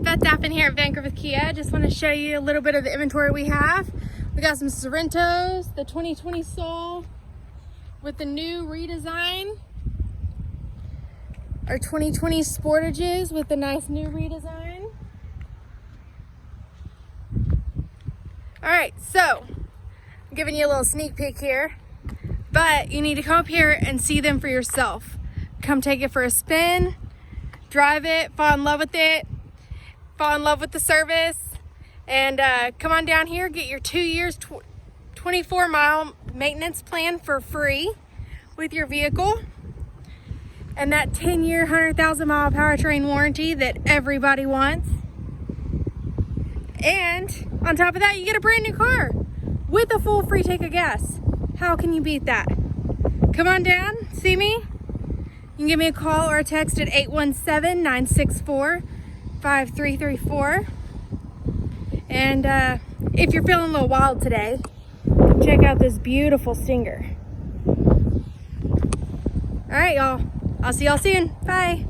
Beth.daffan here at Vancouver Kia. Just want to show you a little bit of the inventory we have. We got some Sorentos, the 2020 Soul with the new redesign. Our 2020 Sportages with the nice new redesign. Alright, so I'm giving you a little sneak peek here, but you need to come up here and see them for yourself. Come take it for a spin, drive it, fall in love with it, fall in love with the service, and come on down here, get your 2 years, 24-mile maintenance plan for free with your vehicle, and that 10-year, 100,000-mile powertrain warranty that everybody wants. And on top of that, you get a brand new car with a full free tank of gas. How can you beat that? Come on down, see me. You can give me a call or a text at 817-964-5334. And if you're feeling a little wild today, check out this beautiful Stinger. All right, y'all. I'll see y'all soon. Bye.